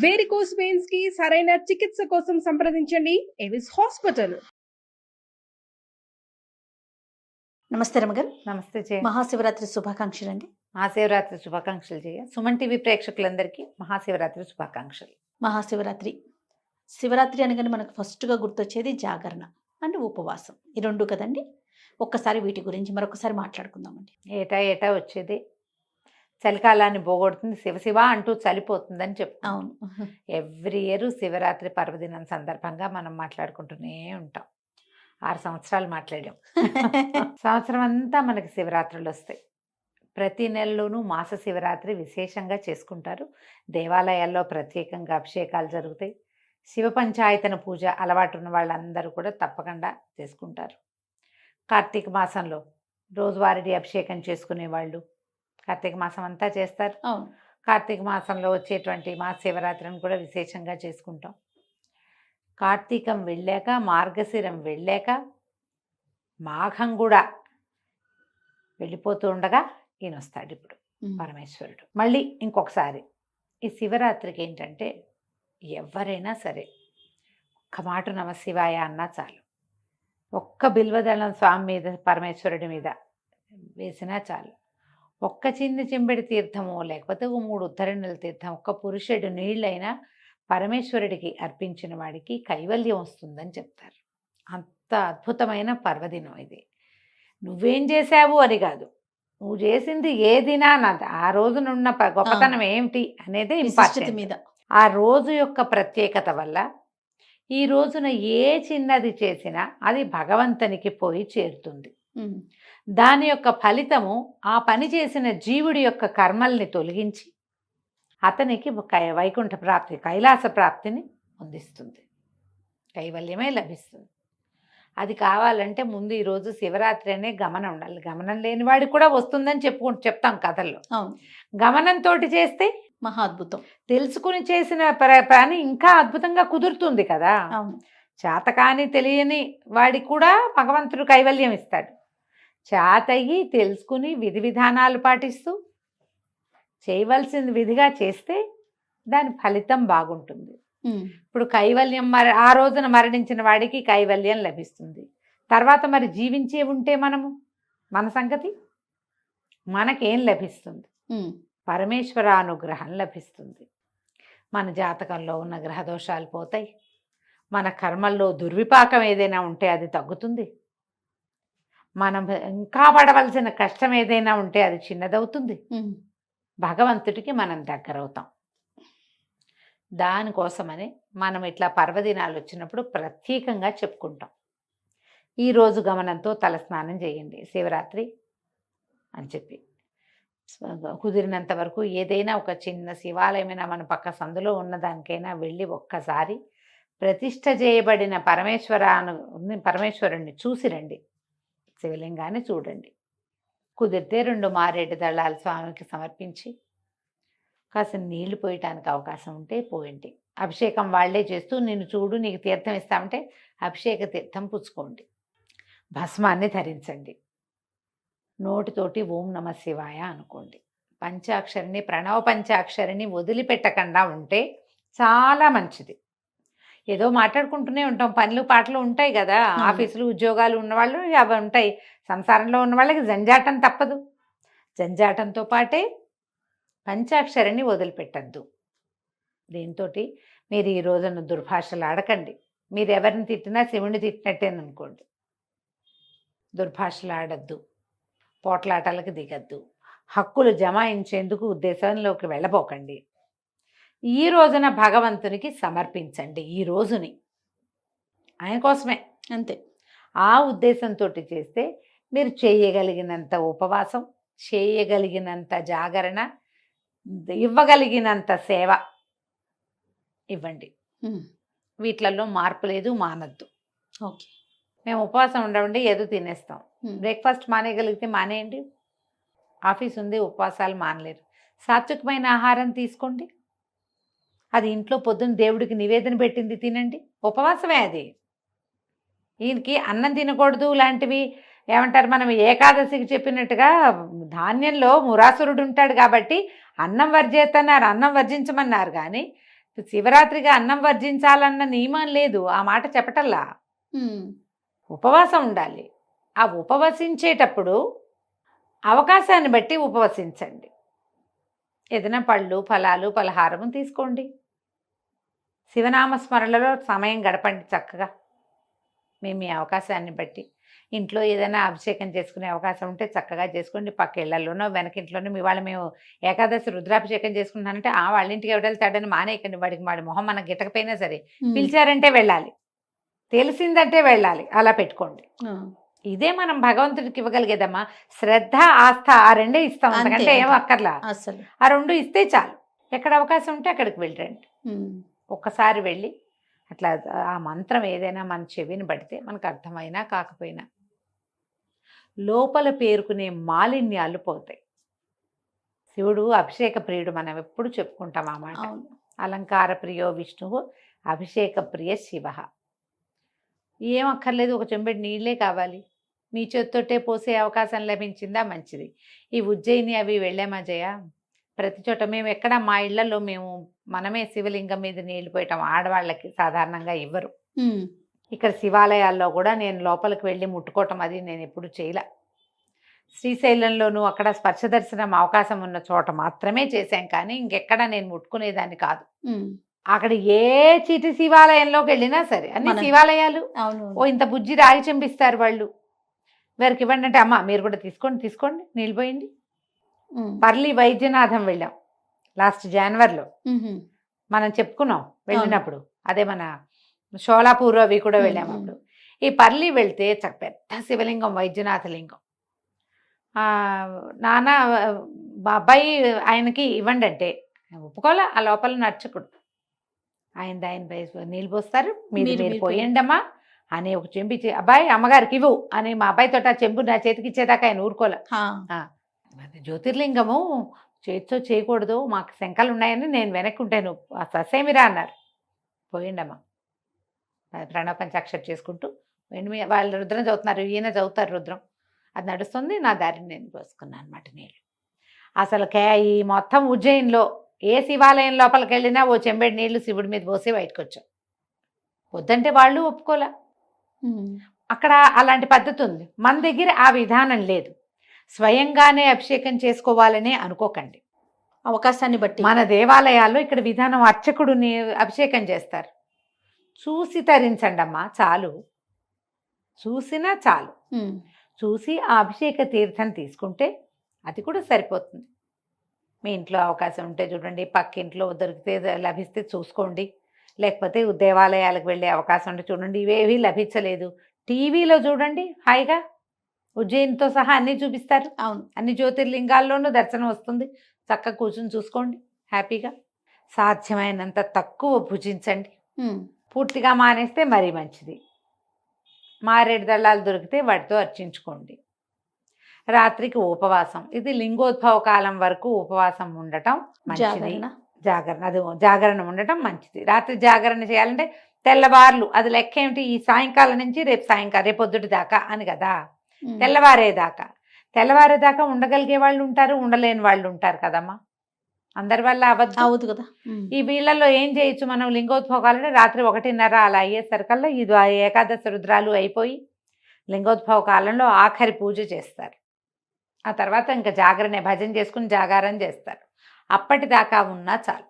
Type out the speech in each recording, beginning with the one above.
Varicose veins కి సరైన చికిత్స కోసం సంప్రదించండి ఎవిస్ హాస్పిటల్. నమస్తే రమగారు. నమస్తే జయ. మహాశివరాత్రి శుభాకాంక్షలు అండి. మహాశివరాత్రి శుభాకాంక్షలు జయ. సుమన్ టీవీ ప్రేక్షకులందరికీ మహాశివరాత్రి శుభాకాంక్షలు. శివరాత్రి అనగానే మనకు ఫస్ట్గా గుర్తొచ్చేది జాగరణ అండ్ ఉపవాసం, ఈ రెండు కదండి. ఒక్కసారి వీటి గురించి మరొకసారి మాట్లాడుకుందామండి. ఏటా వచ్చేది చలికాలాన్ని పోగొడుతుంది, శివశివ అంటూ చలిపోతుందని చెప్పు. అవును, ఎవ్రీ ఇయర్ శివరాత్రి పర్వదినం సందర్భంగా మనం మాట్లాడుకుంటూనే ఉంటాం. 6 సంవత్సరాలు మాట్లాడాం. సంవత్సరం అంతా మనకి శివరాత్రులు వస్తాయి. ప్రతి నెలలోనూ మాస శివరాత్రి విశేషంగా చేసుకుంటారు. దేవాలయాల్లో ప్రత్యేకంగా అభిషేకాలు జరుగుతాయి. శివ పంచాయతన పూజ అలవాటు ఉన్న వాళ్ళందరూ కూడా తప్పకుండా చేసుకుంటారు. కార్తీక మాసంలో రోజువారీ అభిషేకం చేసుకునే వాళ్ళు కార్తీక మాసం అంతా చేస్తారు. కార్తీక మాసంలో వచ్చేటువంటి మహాశివరాత్రిని కూడా విశేషంగా చేసుకుంటాం. కార్తీకం వెళ్ళాక, మార్గశిరం వెళ్ళాక, మాఘం కూడా వెళ్ళిపోతూ ఉండగా ఈయన వస్తాడు ఇప్పుడు పరమేశ్వరుడు. మళ్ళీ ఇంకొకసారి ఈ శివరాత్రికి ఏంటంటే ఎవరైనా సరే ఒక్క మాట నమశివాయ అన్నా చాలు, ఒక్క బిల్వదళం స్వామి మీద పరమేశ్వరుడి మీద వేసినా చాలు, ఒక్క చిన్న చెంబెడి తీర్థము లేకపోతే 3 ఉద్ధరణల తీర్థం, ఒక్క పురుషుడు నీళ్ళైనా పరమేశ్వరుడికి అర్పించిన వాడికి కైవల్యం వస్తుందని చెప్తారు. అంత అద్భుతమైన పర్వదినం ఇది. నువ్వేం చేశావు అని కాదు, నువ్వు చేసింది ఏదినా ఆ రోజునున్న గొప్పతనం ఏమిటి అనేది ఇంపార్టెంట్. మీద ఆ రోజు యొక్క ప్రత్యేకత వల్ల ఈ రోజున ఏ చిన్నది చేసినా అది భగవంతునికి పోయి చేరుతుంది. దాని యొక్క ఫలితము ఆ పని చేసిన జీవుడి యొక్క కర్మల్ని తొలగించి అతనికి వైకుంఠ ప్రాప్తి, కైలాస ప్రాప్తిని పొందిస్తుంది, కైవల్యమే లభిస్తుంది. అది కావాలంటే ముందు ఈరోజు శివరాత్రి అనే గమనం ఉండాలి. గమనం లేని వాడికి కూడా వస్తుందని చెప్తాం కథల్లో. గమనంతో చేస్తే మహా అద్భుతం. తెలుసుకుని చేసిన పని ఇంకా అద్భుతంగా కుదురుతుంది కదా. చేతకాని తెలియని వాడికి కూడా భగవంతుడు కైవల్యం ఇస్తాడు. చేతయి తెలుసుకుని విధి విధానాలు పాటిస్తూ చేయవలసింది విధిగా చేస్తే దాని ఫలితం బాగుంటుంది. ఇప్పుడు కైవల్యం ఆ రోజున మరణించిన వాడికి కైవల్యం లభిస్తుంది. తర్వాత మరి జీవించే ఉంటే మన సంగతి, మనకేం లభిస్తుంది? పరమేశ్వర అనుగ్రహం లభిస్తుంది. మన జాతకంలో ఉన్న గ్రహదోషాలు పోతాయి. మన కర్మల్లో దుర్విపాకం ఏదైనా ఉంటే అది తగ్గుతుంది. మనం ఇంకా పడవలసిన కష్టం ఏదైనా ఉంటే అది చిన్నదవుతుంది. భగవంతుడికి మనం దగ్గరవుతాం. దానికోసమని మనం ఇట్లా పర్వదినాలు వచ్చినప్పుడు ప్రత్యేకంగా చెప్పుకుంటాం. ఈరోజు గమనంతో తలస్నానం చేయండి శివరాత్రి అని చెప్పి, కుదిరినంత వరకు ఏదైనా ఒక చిన్న శివాలయమైనా మన పక్క సందులో ఉన్నదానికైనా వెళ్ళి ఒక్కసారి ప్రతిష్ఠ చేయబడిన పరమేశ్వరుణ్ణి చూసి రండి. శివలింగాన్ని చూడండి. కుదిరితే 2 మారేడు దళాలు స్వామికి సమర్పించి కాస్త నీళ్లు పోయటానికి అవకాశం ఉంటే పోయండి. అభిషేకం వాళ్లే చేస్తూ నిన్ను చూడు నీకు తీర్థం ఇస్తామంటే అభిషేక తీర్థం పుచ్చుకోండి. భస్మాన్ని ధరించండి. నోటితోటి ఓం నమ శివాయ అనుకోండి. పంచాక్షరిని, ప్రణవ పంచాక్షరిని వదిలిపెట్టకుండా ఉంటే చాలా మంచిది. ఏదో మాట్లాడుకుంటూనే ఉంటాం, పనులు పాటలు ఉంటాయి కదా, ఆఫీసులు ఉద్యోగాలు ఉన్నవాళ్ళు అవి ఉంటాయి. సంసారంలో ఉన్న వాళ్ళకి జంజాటం తప్పదు. జంజాటంతో పాటే పంచాక్షరిని వదిలిపెట్టద్దు. దీంతో మీరు ఈ రోజున దుర్భాషలు ఆడకండి. మీరు ఎవరిని తిట్టినా శివుని తిట్టినట్టేననుకోండి. దుర్భాషలు ఆడద్దు, పోట్లాటలకు దిగద్దు, హక్కులు జమాయించేందుకు ఉద్దేశంలోకి వెళ్ళబోకండి. ఈ రోజున భగవంతునికి సమర్పించండి. ఈ రోజుని ఆయన కోసమే, అంతే. ఆ ఉద్దేశంతో చేస్తే మీరు చేయగలిగినంత ఉపవాసం, చేయగలిగినంత జాగరణ, ఇవ్వగలిగినంత సేవ ఇవ్వండి. వీటిలలో మార్పు లేదు, మానద్దు. ఓకే, మేము ఉపవాసం ఉండవండి, ఏదో తినేస్తాం. బ్రేక్ఫాస్ట్ మానేయగలిగితే మానేయండి. ఆఫీస్ ఉంది, ఉపవాసాలు మానలేరు. సాత్వికమైన ఆహారం తీసుకోండి. అది ఇంట్లో పొద్దున్న దేవుడికి నివేదన పెట్టింది తినండి, ఉపవాసమే అది. ఈయనకి అన్నం తినకూడదు లాంటివి ఏమంటారు, మనం ఏకాదశికి చెప్పినట్టుగా ధాన్యంలో మురాసురుడు ఉంటాడు కాబట్టి అన్నం వర్జేతన్నారు, అన్నం వర్జించమన్నారు. కానీ శివరాత్రిగా అన్నం వర్జించాలన్న నియమం లేదు, ఆ మాట చెప్పటల్లా. ఉపవాసం ఉండాలి. ఆ ఉపవసించేటప్పుడు అవకాశాన్ని బట్టి ఉపవసించండి. ఏదైనా పళ్ళు, ఫలాలు, పలహారము తీసుకోండి. శివనామస్మరణలో సమయం గడపండి చక్కగా. మీ అవకాశాన్ని బట్టి ఇంట్లో ఏదైనా అభిషేకం చేసుకునే అవకాశం ఉంటే చక్కగా చేసుకోండి. పక్క ఇళ్లలోనో వెనకింట్లోనో మీ వాళ్ళు మేము ఏకాదశి రుద్రాభిషేకం చేసుకుంటున్నానంటే వాళ్ళ ఇంటికి ఎవరెళ్తాడని మానేయకండి. వాడి మొహం మనకు గిట్టకపోయినా సరే పిలిచారంటే వెళ్ళాలి, తెలిసిందంటే వెళ్ళాలి, అలా పెట్టుకోండి. ఇదే మనం భగవంతుడికి ఇవ్వగలిగేదమ్మా. శ్రద్ధ, ఆస్థ ఆ రెండే ఇస్తాం, అంతకంటే ఏమో అక్కర్లా. అసలు ఆ రెండు ఇస్తే చాలు. ఎక్కడ అవకాశం ఉంటే అక్కడికి వెళ్ళండి. ఒక్కసారి వెళ్ళి అట్లా ఆ మంత్రం ఏదైనా మన చెవిని పడితే మనకు అర్థమైనా కాకపోయినా లోపల పేరుకునే మాలిన్యాలు పోతాయి. శివుడు అభిషేక ప్రియుడు, మనం ఎప్పుడు చెప్పుకుంటాం ఆ మాట. అలంకార ప్రియో విష్ణువు అభిషేక ప్రియ శివ. ఏం అక్కర్లేదు, ఒక చెంబెడు నీళ్ళే కావాలి. మీ చేత్తోటే పోసే అవకాశం లభించిందా మంచిది. ఈ ఉజ్జయిని అవి వెళ్ళామా జయ, ప్రతి చోట మేము ఎక్కడ మా ఇళ్లలో మేము మనమే శివలింగం మీద నీళ్లు పోయటం ఆడవాళ్ళకి సాధారణంగా ఇవ్వరు. ఇక్కడ శివాలయాల్లో కూడా నేను లోపలికి వెళ్ళి ముట్టుకోవటం అది నేను ఎప్పుడు చేయలే. శ్రీశైలంలోనూ అక్కడ స్పర్శ దర్శనం అవకాశం ఉన్న చోట మాత్రమే చేశాం, కానీ ఇంకెక్కడ నేను ముట్టుకునేదాన్ని కాదు. అక్కడ ఏ చీటి శివాలయంలోకి వెళ్ళినా సరే అన్ని శివాలయాలు ఓ ఇంత బుజ్జి రాగి చెంపిస్తారు వాళ్ళు. వారికి ఇవ్వండి అంటే అమ్మ మీరు కూడా తీసుకోండి నీళ్ళు పోయండి. పర్లి వైద్యనాథం వెళ్ళాం లాస్ట్ జనవరిలో, మనం చెప్పుకున్నాం వెళ్ళినప్పుడు. అదే మన షోలాపూర్ అవి కూడా వెళ్ళాము అప్పుడు. ఈ పర్లి వెళ్తే పెద్ద శివలింగం, వైద్యనాథ లింగం. నాన్న మా అబ్బాయి ఆయనకి ఇవ్వండి అంటే ఒప్పుకోలే. ఆ లోపల నడుచుకుడు ఆయన నీళ్ళు పోస్తారు, మీరు పోయండమ్మా అని ఒక చెంబు ఇచ్చి అబ్బాయి అమ్మగారికి ఇవ్వు అని మా అబ్బాయితో ఆ చెంబు నా చేతికి ఇచ్చేదాకా ఆయన ఊరుకోలే. జ్యోతిర్లింగము చేతితో చేయకూడదు, మాకు శంకలు ఉన్నాయని నేను వెనక్కి ఉంటాను, ససేమిరా అన్నారు. పోయిండమ్మా ప్రణవ పంచాక్షరి చేసుకుంటూ వాళ్ళు రుద్రం చదువుతున్నారు, ఈయన చదువుతారు రుద్రం, అది నడుస్తుంది. నా దారిని నేను పోసుకున్నాను అనమాట నీళ్ళు. అసలు ఈ మొత్తం ఉజ్జయిన్లో ఏ శివాలయం లోపలికి వెళ్ళినా ఓ చెంబెడి నీళ్లు శివుడి మీద పోసి బయటకు వచ్చాం. వద్దంటే వాళ్ళు ఒప్పుకోలే. అక్కడ అలాంటి పద్ధతి ఉంది, మన దగ్గర ఆ విధానం లేదు. స్వయంగానే అభిషేకం చేసుకోవాలని అనుకోకండి. అవకాశాన్ని బట్టి మన దేవాలయాల్లో ఇక్కడ విధానం అర్చకుడిని అభిషేకం చేస్తారు. చూసి తరించండి అమ్మా చాలు, చూసినా చాలు. చూసి ఆ అభిషేక తీర్థం తీసుకుంటే అది కూడా సరిపోతుంది. మీ ఇంట్లో అవకాశం ఉంటే చూడండి, పక్కింట్లో దొరికితే లభిస్తే చూసుకోండి, లేకపోతే దేవాలయాలకు వెళ్ళే అవకాశం ఉంటే చూడండి. ఇవేవి లభించలేదు, టీవీలో చూడండి, హాయిగా ఉజ్జయినితో సహా అన్నీ చూపిస్తారు. అవును, అన్ని జ్యోతిర్లింగాల్లోనూ దర్శనం వస్తుంది. చక్కగా కూర్చుని చూసుకోండి హ్యాపీగా. సాధ్యమైనంత తక్కువ భుజించండి. పూర్తిగా మానేస్తే మరీ మంచిది. మారేడు దళాలు దొరికితే వాటితో అర్చించుకోండి. రాత్రికి ఉపవాసం, ఇది లింగోద్భవ కాలం వరకు ఉపవాసం ఉండటం మంచిది. జాగరణ ఉండటం మంచిది. రాత్రి జాగరణ చేయాలంటే తెల్లవార్లు, అది లెక్క ఏమిటి, ఈ సాయంకాలం నుంచి రేపు పొద్దుటి దాకా అని కదా, తెల్లవారేదాకా ఉండగలిగే వాళ్ళు ఉంటారు, ఉండలేని వాళ్ళు ఉంటారు కదమ్మా. అందరి వల్ల అవద్దు కదా. ఈ వీళ్ళల్లో ఏం చేయొచ్చు మనం, లింగోద్భవాలంటే రాత్రి 1:30 అలా అయ్యేసరికల్లా ఇది ఏకాదశి రుద్రాలు అయిపోయి లింగోద్భవ కాలంలో ఆఖరి పూజ చేస్తారు. ఆ తర్వాత ఇంకా జాగరణే, భజన చేసుకుని జాగారం చేస్తారు. అప్పటిదాకా ఉన్నా చాలు.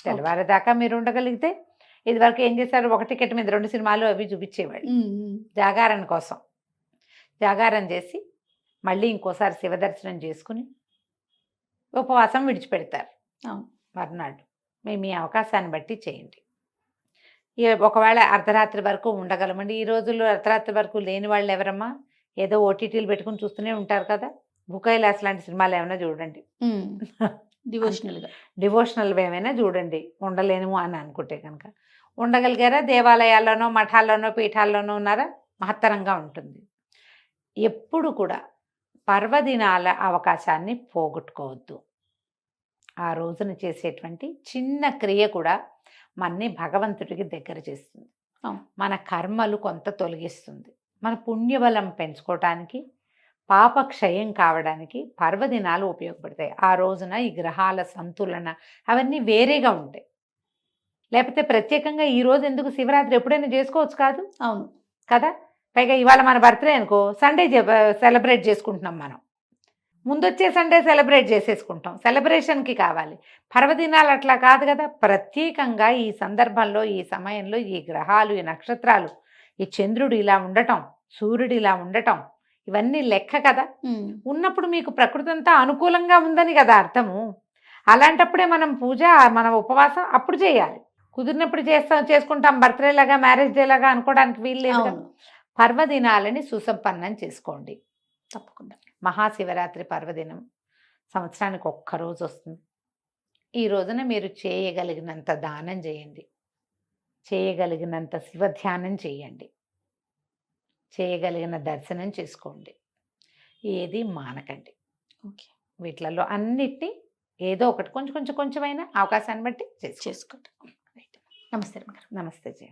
తెల్లవారేదాకా మీరు ఉండగలిగితే, ఇది వరకు ఏం చేశారు, ఒక టికెట్ మీద 2 సినిమాలు అవి చూపించేవాళ్ళు జాగారం కోసం. జాగారం చేసి మళ్ళీ ఇంకోసారి శివదర్శనం చేసుకుని ఉపవాసం విడిచిపెడతారు మర్నాడు. మీ అవకాశాన్ని బట్టి చేయండి. ఒకవేళ అర్ధరాత్రి వరకు ఉండగలమండి. ఈ రోజుల్లో అర్ధరాత్రి వరకు లేని వాళ్ళు ఎవరమ్మా, ఏదో ఓటీటీలు పెట్టుకుని చూస్తూనే ఉంటారు కదా. భూకైలాస్ లాంటి సినిమాలు ఏమైనా చూడండి, డివోషనల్ ఏమైనా చూడండి, ఉండలేను అని అనుకుంటే కనుక. ఉండగలిగారా, దేవాలయాల్లోనో మఠాల్లోనో పీఠాల్లోనో ఉన్నారా, మహత్తరంగా ఉంటుంది. ఎప్పుడు కూడా పర్వదినాల అవకాశాన్ని పోగొట్టుకోవద్దు. ఆ రోజున చేసేటువంటి చిన్న క్రియ కూడా మనని భగవంతుడికి దగ్గర చేస్తుంది, మన కర్మలు కొంత తొలగిస్తుంది, మన పుణ్యబలం పెంచుకోవటానికి, పాపక్షయం కావడానికి పర్వదినాలు ఉపయోగపడతాయి. ఆ రోజున ఈ గ్రహాల సంతులన అవన్నీ వేరేగా ఉంటాయి. లేకపోతే ప్రత్యేకంగా ఈ రోజు ఎందుకు, శివరాత్రి ఎప్పుడైనా చేసుకోవచ్చు కాదు అవును. కదా. పైగా ఇవాళ మన బర్త్డే అనుకో, సండే సెలబ్రేట్ చేసుకుంటున్నాం మనం. ముందొచ్చే సండే సెలబ్రేట్ చేసేసుకుంటాం. సెలబ్రేషన్కి కావాలి. పర్వదినాలు అట్లా కాదు కదా. ప్రత్యేకంగా ఈ సందర్భంలో, ఈ సమయంలో, ఈ గ్రహాలు, ఈ నక్షత్రాలు, ఈ చంద్రుడు ఇలా ఉండటం, సూర్యుడు ఇలా ఉండటం, ఇవన్నీ లెక్క కదా. ఉన్నప్పుడు మీకు ప్రకృతి అంతా అనుకూలంగా ఉందని కదా అర్థము. అలాంటప్పుడే మనం పూజ, మన ఉపవాసం అప్పుడు చేయాలి. కుదిరినప్పుడు చేసుకుంటాం, బర్త్డే లాగా, మ్యారేజ్ డే లాగా అనుకోవడానికి వీలు లేదు కదా. అవును. పర్వదినాలని సుసంపన్నం చేసుకోండి. తప్పకుండా. మహాశివరాత్రి పర్వదినం సంవత్సరానికి ఒక్కరోజు వస్తుంది. ఈ రోజున మీరు చేయగలిగినంత దానం చేయండి, చేయగలిగినంత శివధ్యానం చేయండి, చేయగలిగిన దర్శనం చేసుకోండి. ఏది మానకండి. ఓకే. వీటిలలో అన్నిటినీ ఏదో ఒకటి కొంచెమైనా అవకాశాన్ని బట్టి చేసుకోండి. చేసుకోండి. రైట్. నమస్తే రమగారు. నమస్తే జయ.